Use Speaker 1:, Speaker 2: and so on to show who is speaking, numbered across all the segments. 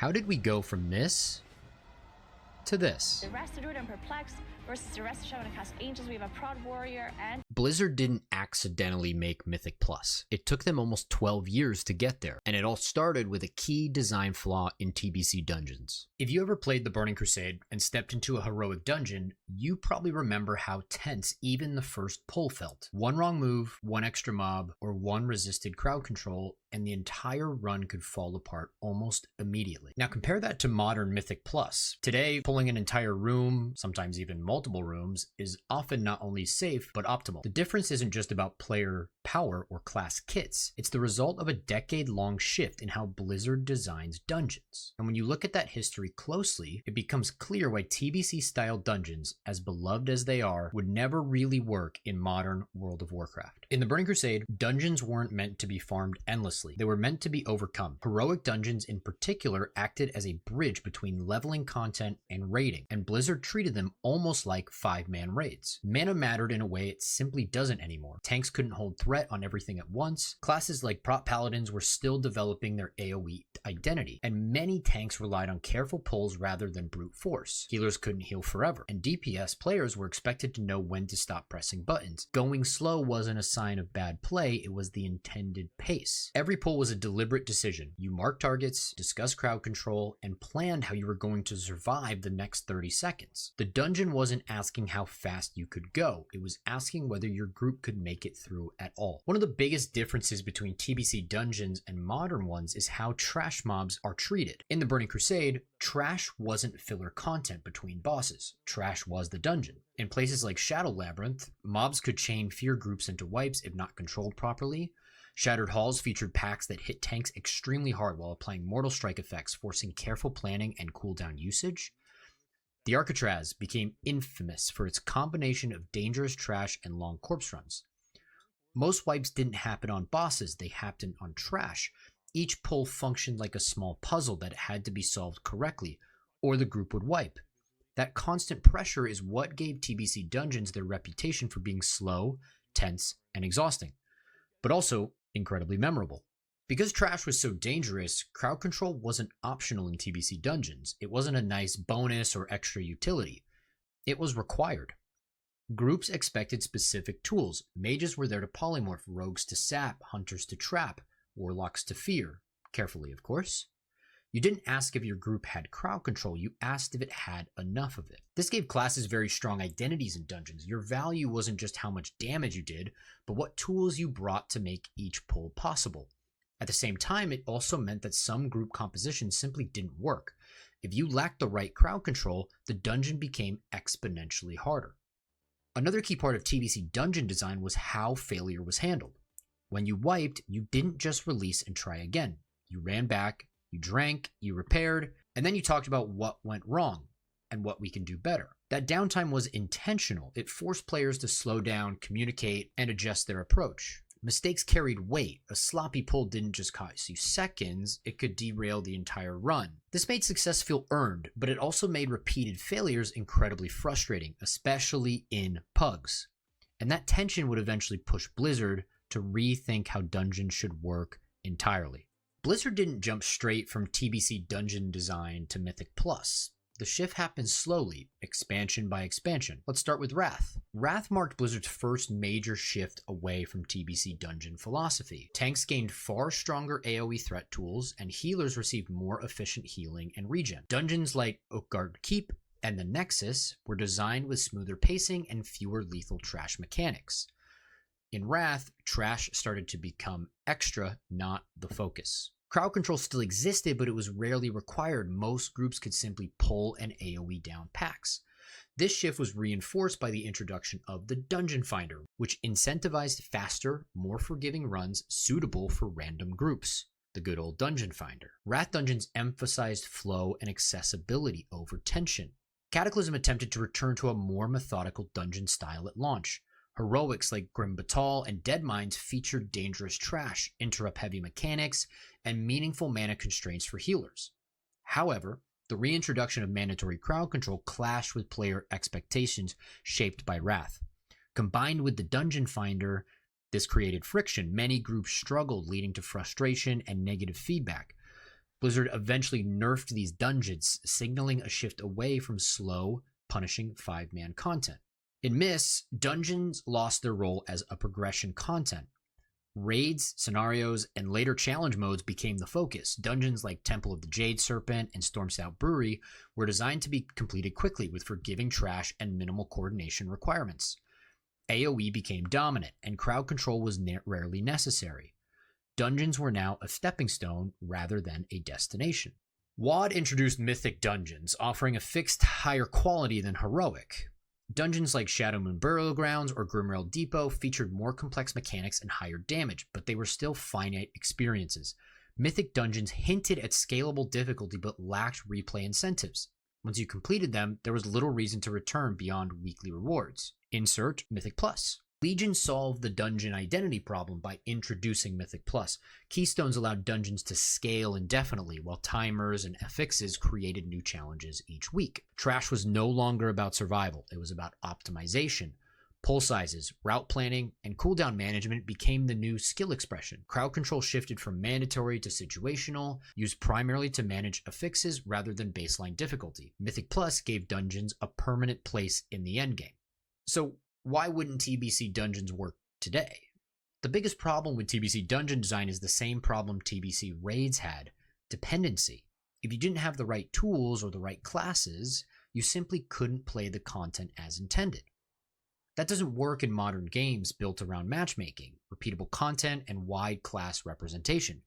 Speaker 1: How did we go from this to this?
Speaker 2: The rest are doing perplex versus the rest are trying to cast angels. We have a prod warrior and
Speaker 1: Blizzard didn't accidentally make Mythic Plus. It took them almost 12 years to get there, and it all started with a key design flaw in TBC dungeons. If you ever played the Burning Crusade and stepped into a heroic dungeon, you probably remember how tense even the first pull felt. One wrong move, one extra mob, or one resisted crowd control, and the entire run could fall apart almost immediately. Now compare that to modern Mythic Plus. Today, pulling an entire room, sometimes even multiple rooms, is often not only safe, but optimal. The difference isn't just about player power or class kits. It's the result of a decade-long shift in how Blizzard designs dungeons. And when you look at that history closely, it becomes clear why TBC-style dungeons, as beloved as they are, would never really work in modern World of Warcraft. In the Burning Crusade, dungeons weren't meant to be farmed endlessly. They were meant to be overcome. Heroic dungeons in particular acted as a bridge between leveling content and raiding, and Blizzard treated them almost like 5-man raids. Mana mattered in a way it simply doesn't anymore. Tanks couldn't hold threat on everything at once. Classes like prot paladins were still developing their AoE identity, and many tanks relied on careful pulls rather than brute force. Healers couldn't heal forever, and DPS players were expected to know when to stop pressing buttons. Going slow wasn't a sign of bad play, it was the intended pace. Every pull was a deliberate decision. You marked targets, discussed crowd control, and planned how you were going to survive the next 30 seconds. The dungeon wasn't asking how fast you could go, it was asking whether your group could make it through at all. One of the biggest differences between TBC dungeons and modern ones is how trash mobs are treated. In the Burning Crusade, trash wasn't filler content between bosses. Trash was the dungeon. In places like Shadow Labyrinth, mobs could chain fear groups into wipes if not controlled properly. Shattered Halls featured packs that hit tanks extremely hard while applying Mortal Strike effects, forcing careful planning and cooldown usage. The Arcatraz became infamous for its combination of dangerous trash and long corpse runs. Most wipes didn't happen on bosses, they happened on trash. Each pull functioned like a small puzzle that had to be solved correctly, or the group would wipe. That constant pressure is what gave TBC dungeons their reputation for being slow, tense, and exhausting, but also incredibly memorable. Because trash was so dangerous, crowd control wasn't optional in TBC dungeons. It wasn't a nice bonus or extra utility. It was required. Groups expected specific tools. Mages were there to polymorph, rogues to sap, hunters to trap, warlocks to fear. Carefully, of course. You didn't ask if your group had crowd control, you asked if it had enough of it. This gave classes very strong identities in dungeons. Your value wasn't just how much damage you did, but what tools you brought to make each pull possible. At the same time, it also meant that some group compositions simply didn't work. If you lacked the right crowd control, the dungeon became exponentially harder. Another key part of TBC dungeon design was how failure was handled. When you wiped, you didn't just release and try again. You ran back, you drank, you repaired, and then you talked about what went wrong and what we can do better. That downtime was intentional. It forced players to slow down, communicate, and adjust their approach. Mistakes carried weight. A sloppy pull didn't just cost you seconds, it could derail the entire run. This made success feel earned, but it also made repeated failures incredibly frustrating, especially in pugs. And that tension would eventually push Blizzard to rethink how dungeons should work entirely. Blizzard didn't jump straight from TBC dungeon design to Mythic Plus. The shift happened slowly, expansion by expansion. Let's start with Wrath. Wrath marked Blizzard's first major shift away from TBC dungeon philosophy. Tanks gained far stronger AoE threat tools, and healers received more efficient healing and regen. Dungeons like Oakguard Keep and the Nexus were designed with smoother pacing and fewer lethal trash mechanics. In Wrath, trash started to become extra, not the focus. Crowd control still existed, but it was rarely required. Most groups could simply pull and AoE down packs. This shift was reinforced by the introduction of the Dungeon Finder, which incentivized faster, more forgiving runs suitable for random groups. The good old Dungeon Finder. Wrath dungeons emphasized flow and accessibility over tension. Cataclysm attempted to return to a more methodical dungeon style at launch. Heroics like Grim Batal and Deadmines featured dangerous trash, interrupt-heavy mechanics, and meaningful mana constraints for healers. However, the reintroduction of mandatory crowd control clashed with player expectations shaped by Wrath. Combined with the Dungeon Finder, this created friction. Many groups struggled, leading to frustration and negative feedback. Blizzard eventually nerfed these dungeons, signaling a shift away from slow, punishing 5-man content. In Myths, dungeons lost their role as a progression content. Raids, scenarios, and later challenge modes became the focus. Dungeons like Temple of the Jade Serpent and Stormstout Brewery were designed to be completed quickly with forgiving trash and minimal coordination requirements. AoE became dominant, and crowd control was rarely necessary. Dungeons were now a stepping stone rather than a destination. WoD introduced Mythic dungeons, offering a fixed higher quality than Heroic. Dungeons like Shadowmoon Burial Grounds or Grimrail Depot featured more complex mechanics and higher damage, but they were still finite experiences. Mythic dungeons hinted at scalable difficulty but lacked replay incentives. Once you completed them, there was little reason to return beyond weekly rewards. Insert Mythic Plus. Legion solved the dungeon identity problem by introducing Mythic Plus. Keystones allowed dungeons to scale indefinitely, while timers and affixes created new challenges each week. Trash was no longer about survival, it was about optimization. Pull sizes, route planning, and cooldown management became the new skill expression. Crowd control shifted from mandatory to situational, used primarily to manage affixes rather than baseline difficulty. Mythic Plus gave dungeons a permanent place in the endgame. So, why wouldn't TBC dungeons work today? The biggest problem with TBC dungeon design is the same problem TBC raids had: dependency. If you didn't have the right tools or the right classes, you simply couldn't play the content as intended. That doesn't work in modern games built around matchmaking, repeatable content, and wide class representation.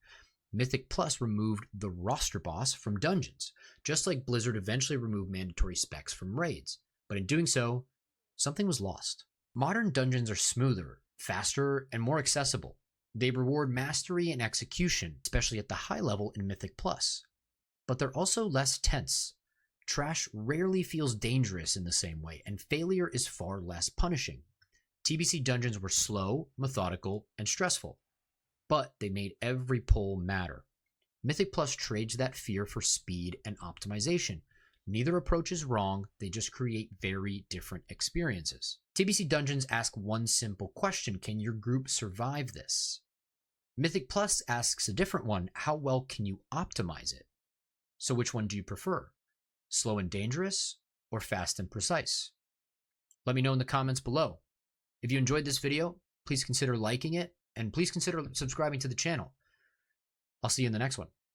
Speaker 1: Mythic Plus removed the roster boss from dungeons, just like Blizzard eventually removed mandatory specs from raids. But in doing so, something was lost. Modern dungeons are smoother, faster, and more accessible. They reward mastery and execution, especially at the high level in Mythic Plus. But they're also less tense. Trash rarely feels dangerous in the same way, and failure is far less punishing. TBC dungeons were slow, methodical, and stressful, but they made every pull matter. Mythic Plus trades that fear for speed and optimization. Neither approach is wrong, they just create very different experiences. TBC dungeons ask one simple question: can your group survive this? Mythic Plus asks a different one: how well can you optimize it? So which one do you prefer? Slow and dangerous, or fast and precise? Let me know in the comments below. If you enjoyed this video, please consider liking it, and please consider subscribing to the channel. I'll see you in the next one.